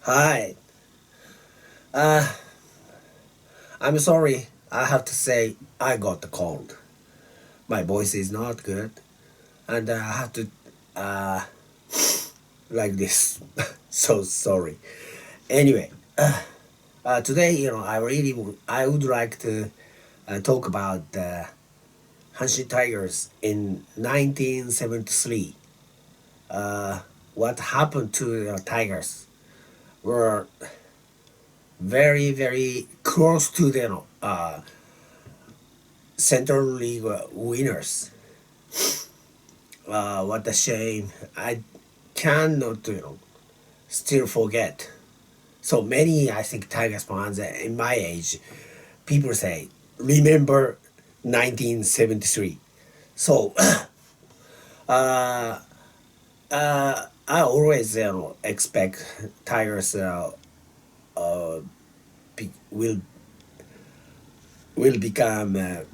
Hi. Uh, I'm sorry. I have to say I got the cold. My voice is not good, and I have to uh, like this. So sorry. Anyway, today I would like to talk about the Hanshin Tigers in 1973. Uh, what happened to the Tigers were very close to the Central League winners. What a shame. I cannot, still forget. So many, I think, Tigers fans in my age, people say, remember 1973. So I always expect Tigers be, will become the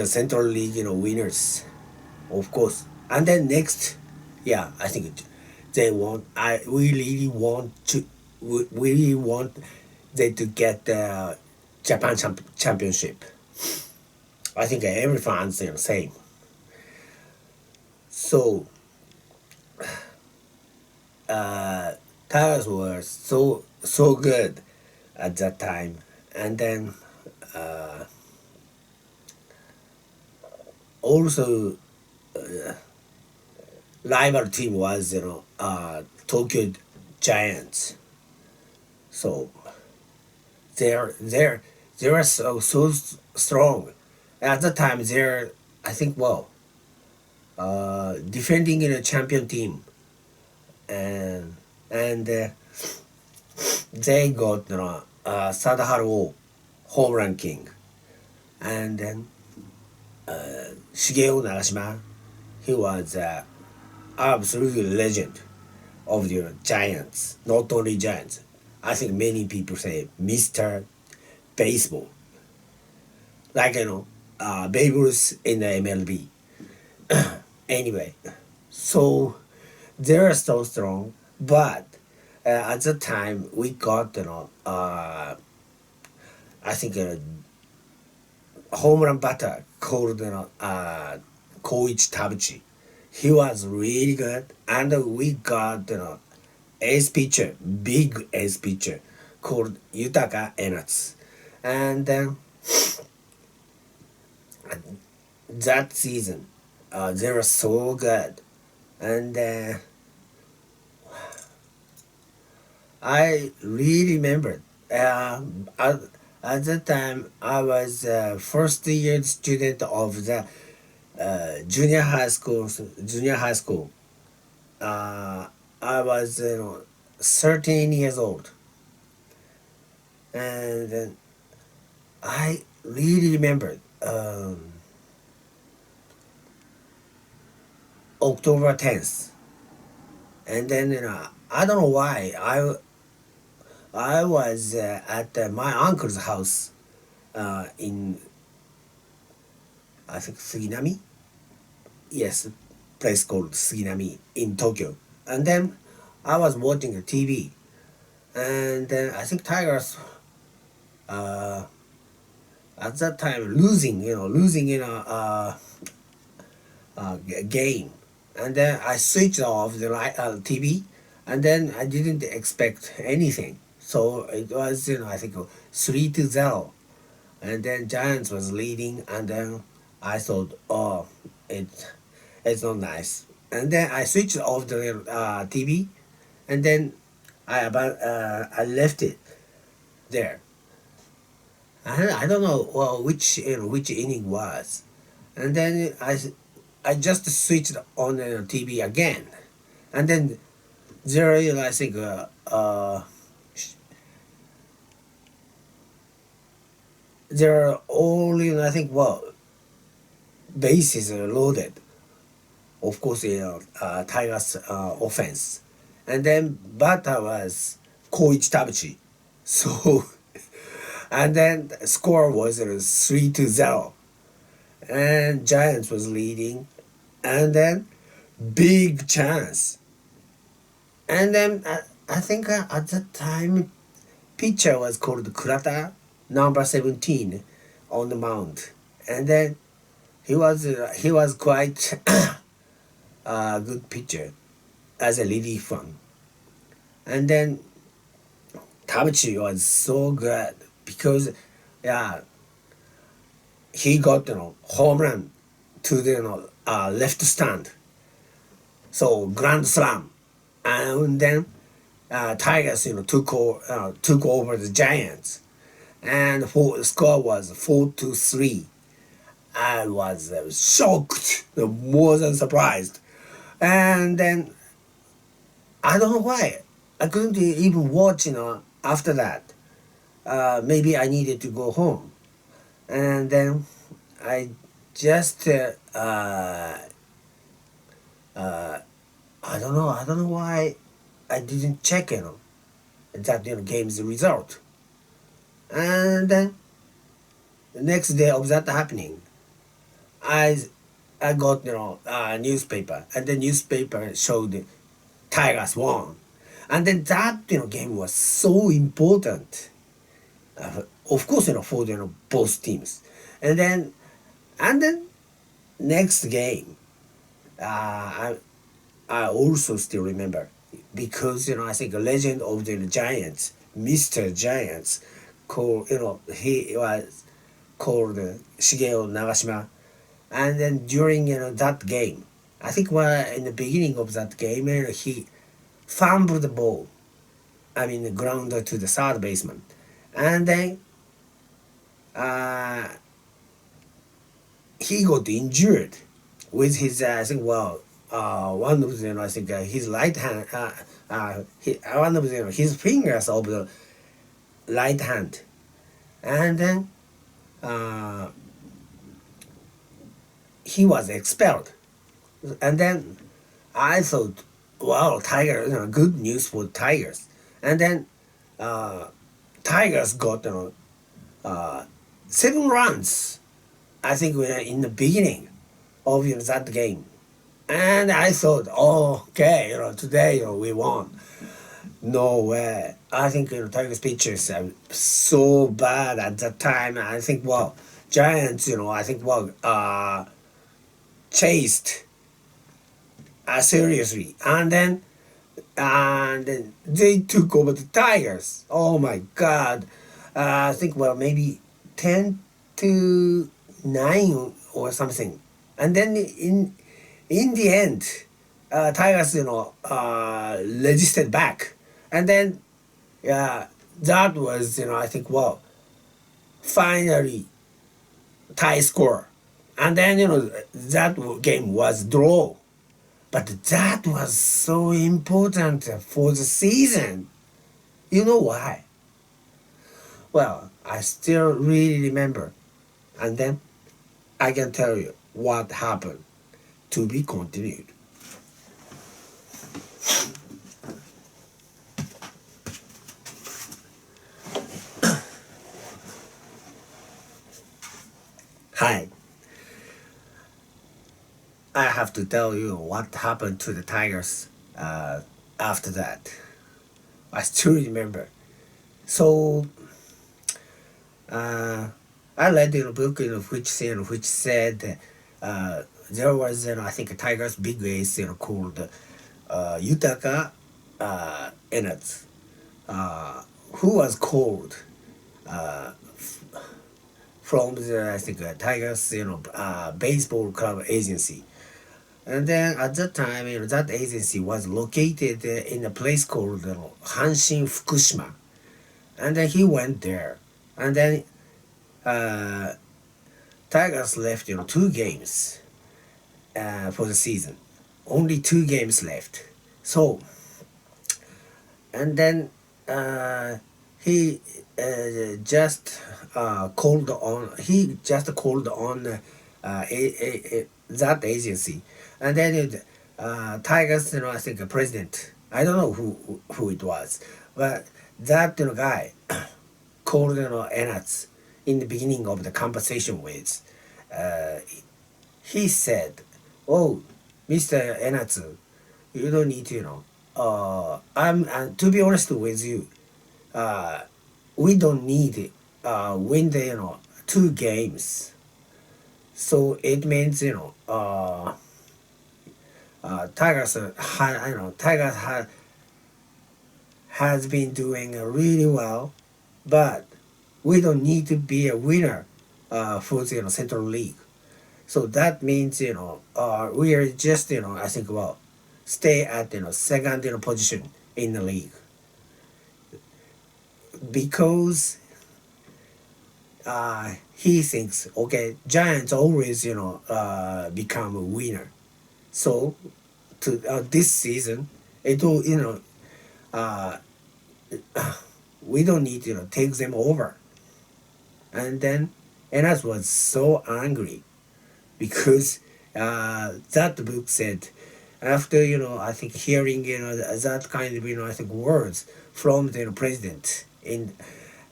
Central League, winners, of course. And then next, yeah, I think they want. We really want to. We really want they to get the Japan championship. I think every fans the same. So tires were so good at that time, and then also rival team was Tokyo Giants. So they're they're they are so strong. At the time, they're I think defending in a champion team, and and they got Sadaharu home run king, and then Shigeo Nagashima. He was absolutely legend of the Giants. Not only Giants. I think many people say Mr. Baseball, like Babe Ruth in the MLB. Anyway, so they're so strong, but at the time we got I think a home run batter called Koichi Tabuchi. He was really good, and we got ace pitcher, big ace pitcher called Yutaka Enatsu, and then that season they were so good, and I really remember. At, at that time, I was first year student of the junior high school. Junior high school. Uh, I was 13 years old, and I really remember October 10th, and then I don't know why I was at my uncle's house in I think Suginami. Yes, place called Suginami in Tokyo. And then I was watching the TV, and then I think Tigers uh, at that time losing in a game, and then I switched off the TV, and then I didn't expect anything. So it was I think 3-0, and then Giants was leading, and then I thought, oh, it it's not nice. And then I switched off the TV, and then I left it there. I don't know which which inning was, and then I just switched on the TV again, and then there I think there are only I think bases are loaded, of course, Tigers offense. And then batter was Koichi Tabuchi. So, and then the score was 3-0. And Giants was leading. And then big chance. And then I think at that time, pitcher was called Kurata, number 17, on the mound, and then he was quite a good pitcher as a relief one, and then Tabuchi was so good because yeah he got home run to the left stand, so grand slam, and then Tigers took over the Giants, and the score was 4-3. I was shocked, more than surprised, and then I don't know why I couldn't even watch. After that, maybe I needed to go home, and then I just uh, I don't know why I didn't check that game's result, and then the next day of that happening, I I got a newspaper, and the newspaper showed Tigers won, and then that game was so important. Of course, for both teams, and then next game, I also still remember because I think a legend of the Giants, Mr. Giants, called he was called Shigeo Nagashima, and then during that game, I think in the beginning of that game, he fumbled the ball. I mean, the grounder to the third baseman, and then uh, he got injured with his I think one of the I think his right hand one of the his fingers of the right hand, and then uh, he was expelled, and then I thought, wow, Tiger, good news for Tigers, and then uh, Tigers got 7 runs. I think we are in the beginning of that game, and I thought, oh, okay, today we won. No way. I think Tigers pitchers are so bad at that time. I think Giants, I think chased seriously, and then they took over the Tigers. Oh my God! I think maybe 10-9 or something, and then in the end, Tigers registered back, and then yeah, that was I think finally tie score, and then that game was draw. But that was so important for the season. You know why? Well, I still really remember. And then I can tell you what happened. To be continued. Hi. I have to tell you what happened to the Tigers after that. I still remember. So uh, I read in a book which said there was I think a Tigers big ace called Yutaka Enets, who was called from the I think Tigers baseball club agency. And then at that time, that agency was located in a place called Hanshin Fukushima. And then he went there. And then uh, Tigers left 2 games for the season. Only 2 games left. So, and then he just called on. He just called on that agency, and then Tigers. I think a president. I don't know who it was, but that guy called Enats in the beginning of the conversation with. Uh, he said, "Oh, Mr. Enatsu, you don't need to I'm to be honest with you, uh, we don't need win the two games. So it means Tigers Tigers has been doing really well, but we don't need to be a winner for the Central League. So that means we are just I think well stay at second position in the league because he thinks okay Giants always become a winner. So to this season it will uh, we don't need take them over. And then Enas was so angry because that book said after I think hearing that kind of I think words from the president in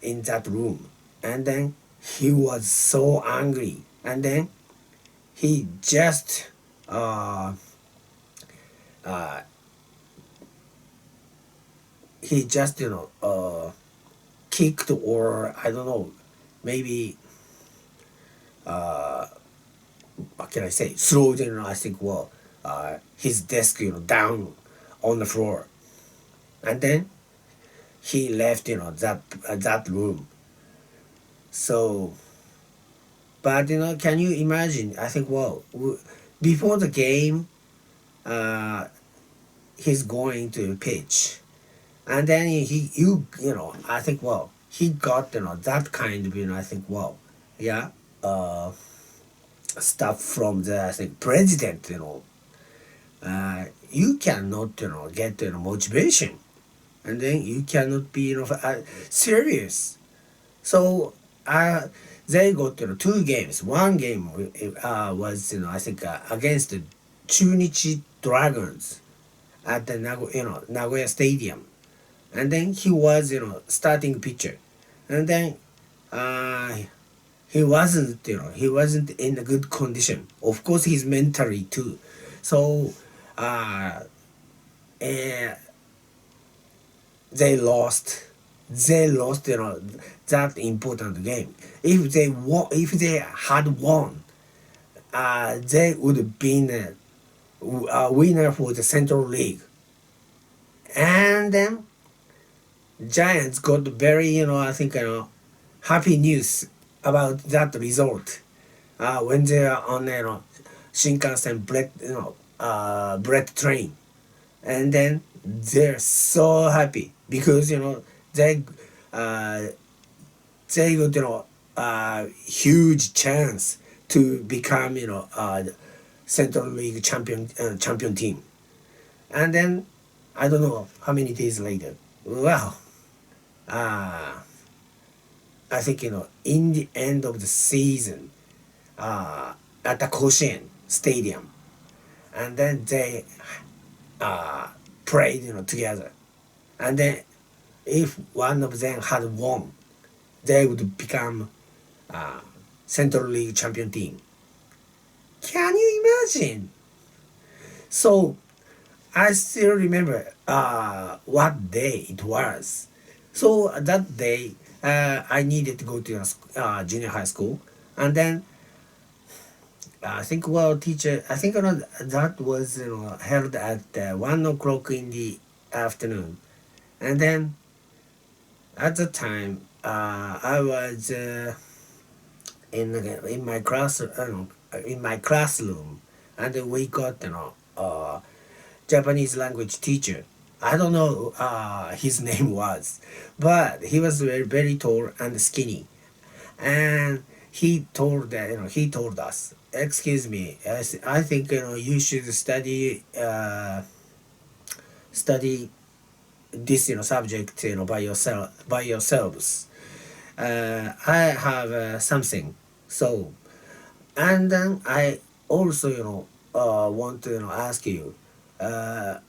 that room, and then he was so angry, and then he just uh, uh, he just kicked, or I don't know, maybe uh, what can I say, threw I think well his desk down on the floor, and then he left that room. So but can you imagine, I think well before the game uh, he's going to pitch, and then I think well he got that kind of I think well yeah uh, stuff from the I think president you cannot get motivation, and then you cannot be serious. So they got two games. One game was I think against the Chunichi Dragons at the Nagoya Stadium, and then he was starting pitcher, and then uh, he wasn't in a good condition. Of course, he's mentally too. So uh, eh, they lost. They lost that important game. If they had won, they would have been a winner for the Central League. And then Giants got very I think happy news about that result when they are on Shinkansen bread train, and then they're so happy because they uh, they got huge chance to become Central League champion team. And then I don't know how many days later, well, uh, I think in the end of the season uh, at the Koshien Stadium, and then they uh, played together, and then if one of them had won, they would become uh, Central League champion team. Can you imagine? So I still remember what day it was. So that day, I needed to go to junior high school, and then I think well, teacher, I think that was held at 1 o'clock in the afternoon, and then at the time I was in my class in my classroom, and we got Japanese language teacher. I don't know his name was, but he was very tall and skinny, and he told us, "Excuse me, I think you should study this subject by yourselves. I have something." So and then I also want to ask you. Uh,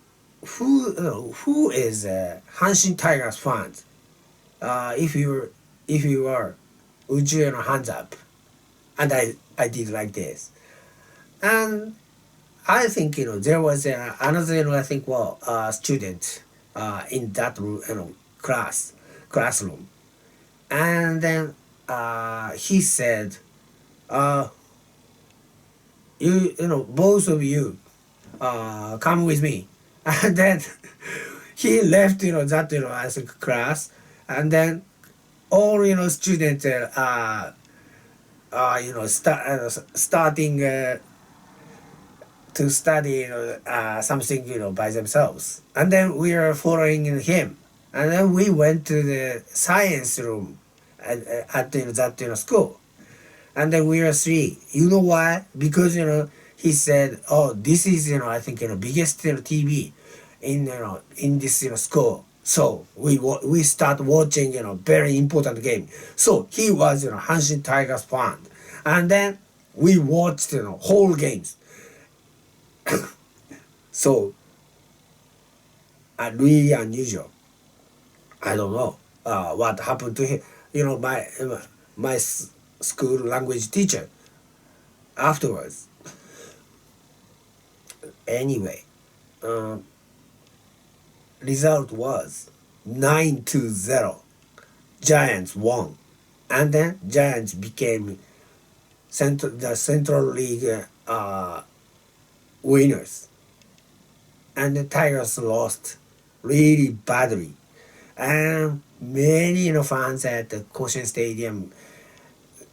who is Hanshin Tigers fans? If you are, would you hands up? And I did like this, and I think there was another I think student in that classroom, and then he said, uh, both of you come with me," and then he left that I think class, and then all students starting to study something by themselves, and then we are following him, and then we went to the science room at that school, and then we are three. You know why? Because he said, "Oh, this is I think biggest TV in in this school." So we start watching very important game. So he was Hanshin Tigers fan, and then we watched whole games. So really unusual. I don't know what happened to him. My school language teacher afterwards. Anyway, uh, result was 9-0. Giants won, and then Giants became the Central League winners, and the Tigers lost really badly. And many fans at the Caution Stadium,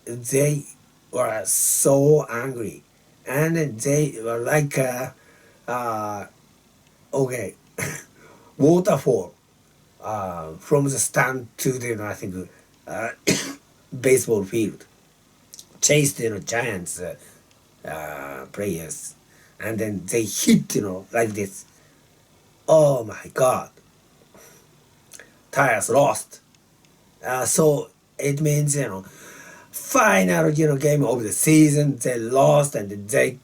they were so angry, and they were like uh, okay, waterfall from the stand to the I think uh, baseball field, chased Giants players, and then they hit like this. Oh my God, Tigers lost. So it means final game of the season they lost, and they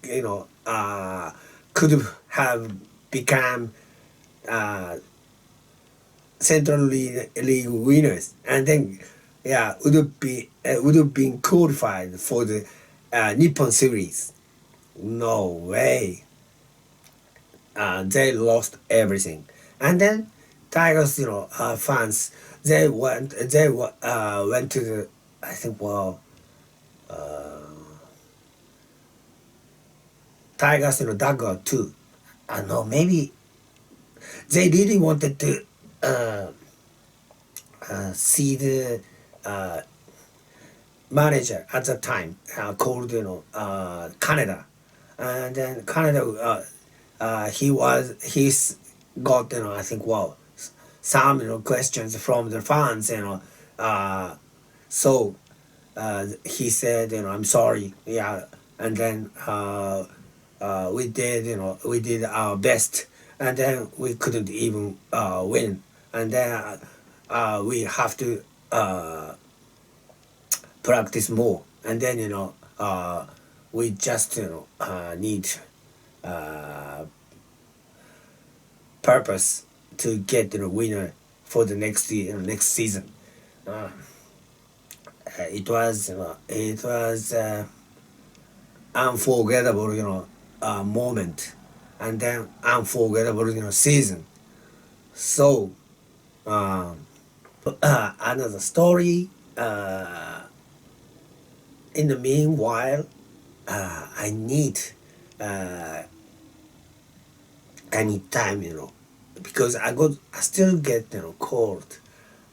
could have become uh, Central League winners, and then yeah would have been qualified for the Nippon series. No way. They lost everything, and then Tigers fans went to the I think Tigers dugout too. I know maybe they really wanted to uh, see the uh, manager at the time called Canada, and then Canada he's got I think some questions from the fans so he said I'm sorry, yeah, and then we did our best, and then we couldn't even win, and then we have to practice more, and then we just need purpose to get winner for the next season. uh, it was unforgettable moment, and then unforgettable season. So another story. In the meanwhile, I need uh, I need time, because I still get cold.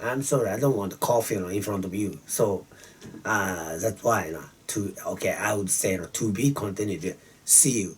I'm sorry, I don't want coffee in front of you. So that's why to okay, I would say to be continued. See you.